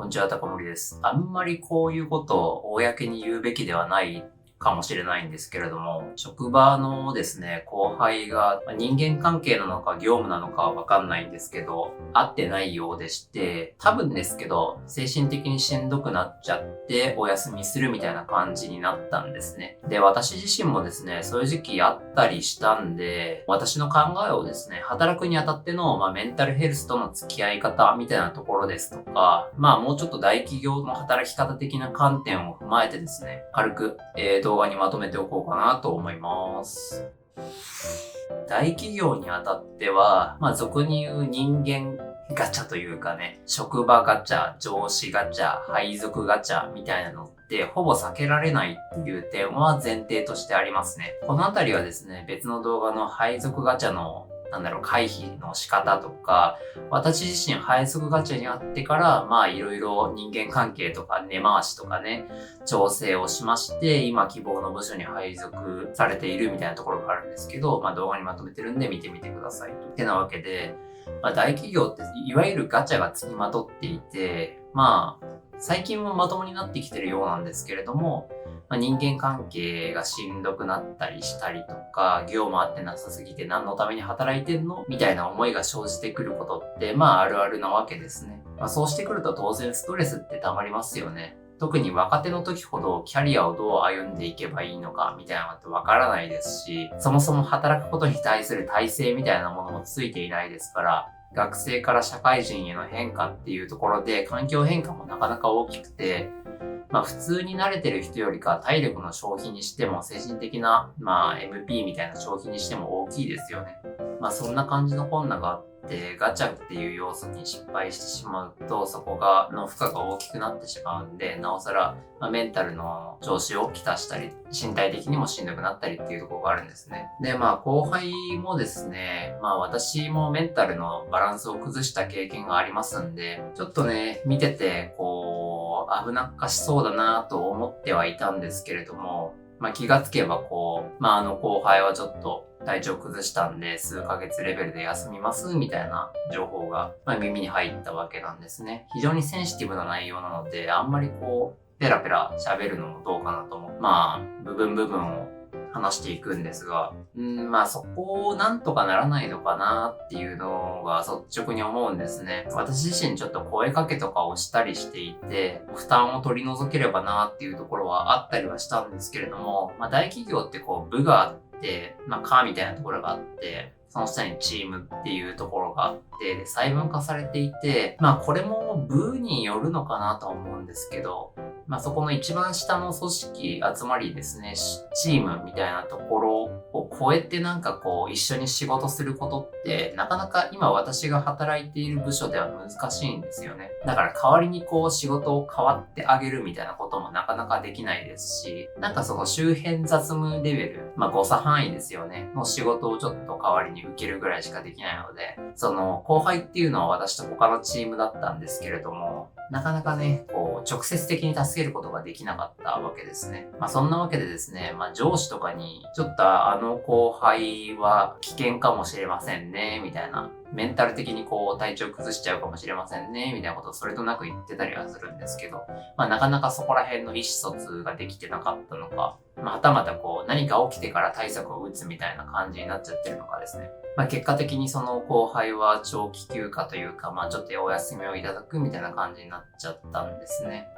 こんにちは、高森です。あんまりこういうことを公に言うべきではないかもしれないんですけれども、職場のですね、後輩が人間関係なのか業務なのかはわかんないんですけど、合ってないようでして、多分ですけど、精神的にしんどくなっちゃってお休みするみたいな感じになったんですね。で、私自身もですね、そういう時期あったりしたんで、私の考えをですね、働くにあたっての、メンタルヘルスとの付き合い方みたいなところですとか、もうちょっと大企業の働き方的な観点を踏まえてですね、軽く、動画にまとめておこうかなと思います。大企業にあたっては、俗に言う人間ガチャというかね、職場ガチャ、上司ガチャ、配属ガチャみたいなのってほぼ避けられないっていう点は前提としてありますね。このあたりはですね、別の動画の配属ガチャの回避の仕方とか、私自身配属ガチャにあってから、いろいろ人間関係とか根回しとかね、調整をしまして、今希望の部署に配属されているみたいなところがあるんですけど、動画にまとめてるんで見てみてくださいと。ってなわけで、大企業っていわゆるガチャが付きまとっていて、最近はまともになってきてるようなんですけれども、人間関係がしんどくなったりしたりとか、業務あってなさすぎて何のために働いてんのみたいな思いが生じてくることって、あるあるなわけですね。そうしてくると当然ストレスって溜まりますよね。特に若手の時ほどキャリアをどう歩んでいけばいいのかみたいなのってわからないですし、そもそも働くことに対する体制みたいなものもついていないですから、学生から社会人への変化っていうところで環境変化もなかなか大きくて、普通に慣れてる人よりか体力の消費にしても精神的な、MP みたいな消費にしても大きいですよね。そんな感じの困難があって、ガチャっていう要素に失敗してしまうと、そこの負荷が大きくなってしまうんで、なおさら、メンタルの調子をきたしたり、身体的にもしんどくなったりっていうところがあるんですね。で、後輩もですね、私もメンタルのバランスを崩した経験がありますんで、ちょっとね、見てて、危なっかしそうだなと思ってはいたんですけれども、気がつけば後輩はちょっと体調崩したんで数ヶ月レベルで休みますみたいな情報が、耳に入ったわけなんですね。非常にセンシティブな内容なので、あんまりペラペラ喋るのもどうかなと思う。部分を話していくんですが、そこをなんとかならないのかなっていうのが率直に思うんですね。私自身ちょっと声かけとかをしたりしていて、負担を取り除ければなっていうところはあったりはしたんですけれども、大企業って部があって、課みたいなところがあって、その下にチームっていうところがあって、で細分化されていて、これも部によるのかなとは思うんですけど、そこの一番下の組織、集まりですね、チームみたいなところを超えて一緒に仕事することって、なかなか今私が働いている部署では難しいんですよね。だから代わりに仕事を代わってあげるみたいなこともなかなかできないですし、その周辺雑務レベル、誤差範囲ですよね、の仕事をちょっと代わりに受けるぐらいしかできないので、その後輩っていうのは私と他のチームだったんですけれども、なかなかね、直接的に助けることができなかったわけですね。そんなわけでですね、上司とかに、ちょっとあの後輩は危険かもしれませんね、みたいな。メンタル的に体調崩しちゃうかもしれませんね、みたいなことをそれとなく言ってたりはするんですけど、なかなかそこら辺の意思疎通ができてなかったのか、はたまた何か起きてから対策を打つみたいな感じになっちゃってるのかですね。結果的にその後輩は長期休暇というか、ちょっとお休みをいただくみたいな感じになっちゃったんですね。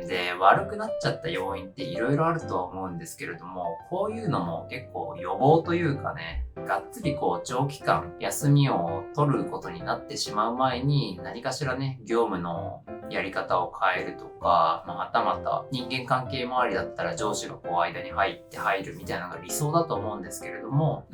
で、悪くなっちゃった要因っていろいろあるとは思うんですけれども、こういうのも結構予防というかね、がっつり長期間休みを取ることになってしまう前に何かしらね、業務のやり方を変えるとか、はたまた人間関係周りだったら上司が間に入るみたいなのが理想だと思うんですけれども、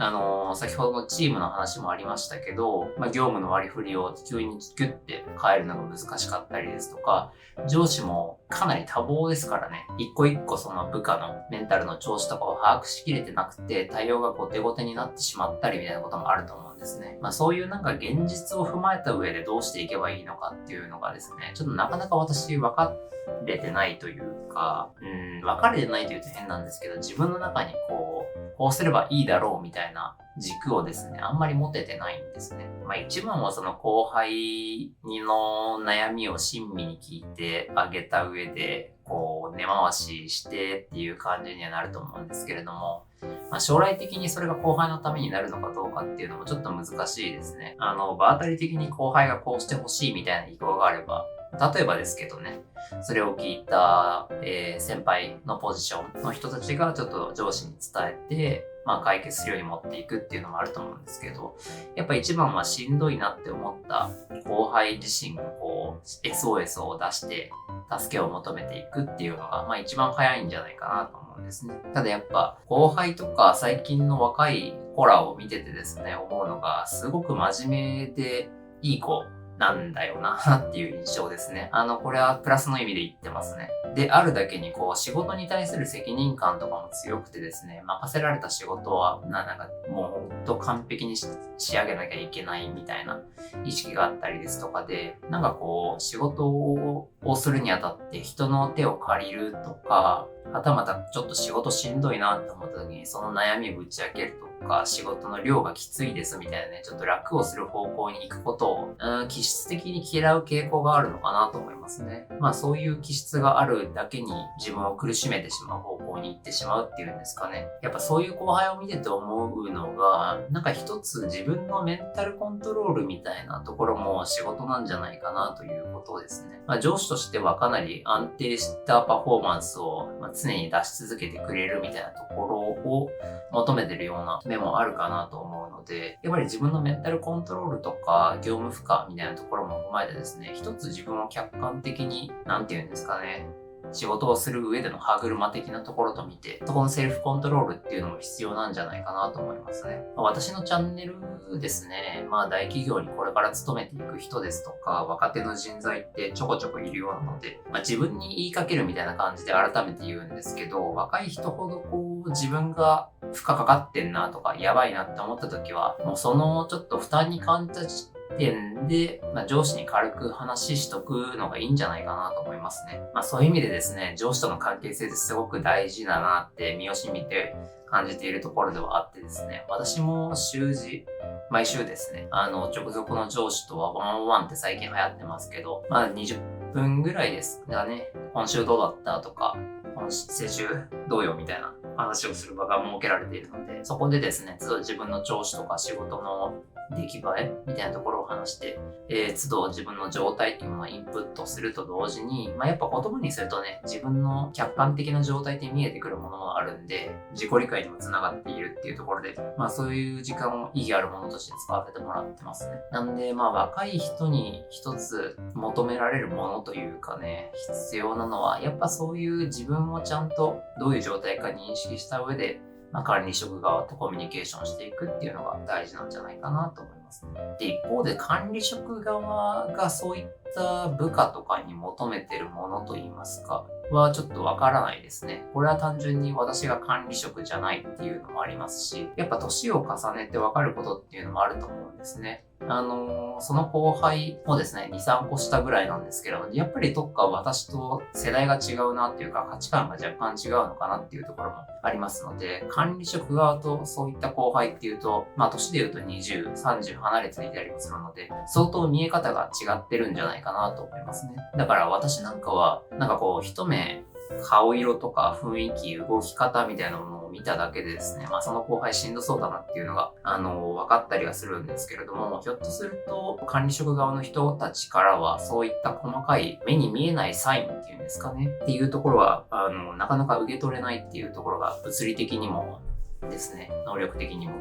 先ほどのチームの話もありましたけど、業務の割り振りを急にギュッて変えるのが難しかったりですとか、上司もかなり多忙ですからね、一個一個その部下のメンタルの調子とかを把握しきれてなくて、対応が後手後手になってししまったりみたいなこともあると思うんですね。そういう現実を踏まえた上でどうしていけばいいのかっていうのがですね、ちょっとなかなか私分かれてないというか、分かれてないというと変なんですけど、自分の中にこうすればいいだろうみたいな軸をですね、あんまり持ててないんですね。一番はその後輩の悩みを親身に聞いてあげた上で、根回ししてっていう感じにはなると思うんですけれども、将来的にそれが後輩のためになるのかどうかっていうのもちょっと難しいですね。場当たり的に後輩がこうしてほしいみたいな意向があれば、例えばですけどね、それを聞いた、先輩のポジションの人たちがちょっと上司に伝えて、解決するように持っていくっていうのもあると思うんですけど、やっぱ一番はしんどいなって思った後輩自身がSOS を出して助けを求めていくっていうのが、一番早いんじゃないかなと思うんですね。ただやっぱ後輩とか最近の若い子らを見ててですね、思うのがすごく真面目でいい子なんだよなっていう印象ですね。これはプラスの意味で言ってますね。で、あるだけに仕事に対する責任感とかも強くてですね、任せられた仕事は、もうほんと完璧に仕上げなきゃいけないみたいな意識があったりですとかで、仕事をするにあたって人の手を借りるとか、はたまたちょっと仕事しんどいなって思った時にその悩みを打ち明けるとか、仕事の量がきついですみたいなね、ちょっと楽をする方向に行くことを、気質的に嫌う傾向があるのかなと思いますね。そういう気質があるだけに自分を苦しめてしまう方向に行ってしまうっていうんですかね。やっぱそういう後輩を見てて思うのが、一つ自分のメンタルコントロールみたいなところも仕事なんじゃないかなということですね。上司としてはかなり安定したパフォーマンスを常に出し続けてくれるみたいなところを求めてるような面もあるかなと思うので、やっぱり自分のメンタルコントロールとか業務負荷みたいなところも踏まえてですね、一つ自分を客観的に、仕事をする上での歯車的なところと見て、そこのセルフコントロールっていうのも必要なんじゃないかなと思いますね。私のチャンネルですね、大企業にこれから勤めていく人ですとか、若手の人材ってちょこちょこいるようなので、自分に言いかけるみたいな感じで改めて言うんですけど、若い人ほど自分が負荷かかってんなとか、やばいなって思った時は、もうそのちょっと負担に感じた時点で、上司に軽く話しとくのがいいんじゃないかなと思いますね。そういう意味でですね、上司との関係性ってすごく大事だなって身を染みて感じているところではあってですね、私も毎週ですね、直属の上司とはワンオンワンって最近流行ってますけど、20分ぐらいですがね、今週どうだったとか、先週どうよみたいな話をする場が設けられているので、そこでですね、都度自分の調子とか仕事の出来栄えみたいなところを話して、都度自分の状態っていうものをインプットすると同時に、やっぱ言葉にするとね、自分の客観的な状態って見えてくるものもあるんで、自己理解にもつながっているっていうところで、そういう時間を意義あるものとして使わせてもらってますね。なんで、若い人に一つ求められるものというかね、必要なのは、やっぱそういう自分をちゃんとどういう状態か認識した上で、管理職側とコミュニケーションしていくっていうのが大事なんじゃないかなと思いますね。で、一方で管理職側がそういった部下とかに求めてるものといいますか、はちょっとわからないですね。これは単純に私が管理職じゃないっていうのもありますし、やっぱ年を重ねてわかることっていうのもあると思うんですね。その後輩もですね、2、3個下ぐらいなんですけど、やっぱりどっか私と世代が違うなっていうか、価値観が若干違うのかなっていうところもありますので、管理職側とそういった後輩っていうと、年で言うと20、30離れていたりもするので、相当見え方が違ってるんじゃないかなと思いますね。だから私なんかは、一目、顔色とか雰囲気、動き方みたいなものを見ただけでですね、その後輩しんどそうだなっていうのが、分かったりはするんですけれども、ひょっとすると管理職側の人たちからは、そういった細かい目に見えないサインっていうんですかね、っていうところは、なかなか受け取れないっていうところが、物理的にもですね、能力的にも、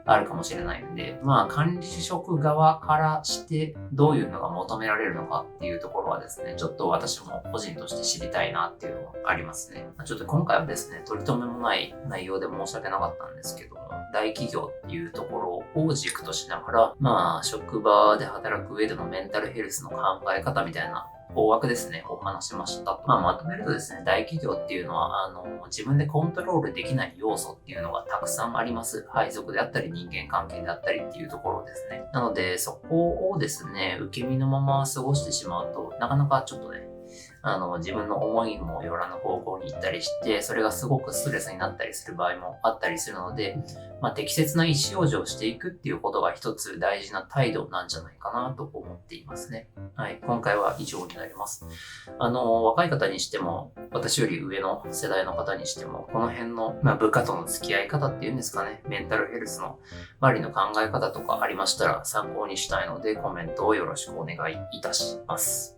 あるかもしれないんで、管理職側からしてどういうのが求められるのかっていうところはですね、ちょっと私も個人として知りたいなっていうのがありますね。ちょっと今回はですね、取り留めもない内容で申し訳なかったんですけども、大企業っていうところを軸としながら、職場で働く上でのメンタルヘルスの考え方みたいな大枠ですね、お話しましたと。まとめるとですね、大企業っていうのは、自分でコントロールできない要素っていうのがたくさんあります。配属であったり、人間関係であったりっていうところですね。なので、そこをですね、受け身のまま過ごしてしまうと、なかなかちょっとね、自分の思いもよらぬ方向に行ったりして、それがすごくストレスになったりする場合もあったりするので、適切な意思表示をしていくっていうことが一つ大事な態度なんじゃないかなと思っていますね。はい。今回は以上になります。若い方にしても、私より上の世代の方にしても、この辺の、部下との付き合い方っていうんですかね、メンタルヘルスの周りの考え方とかありましたら参考にしたいので、コメントをよろしくお願いいたします。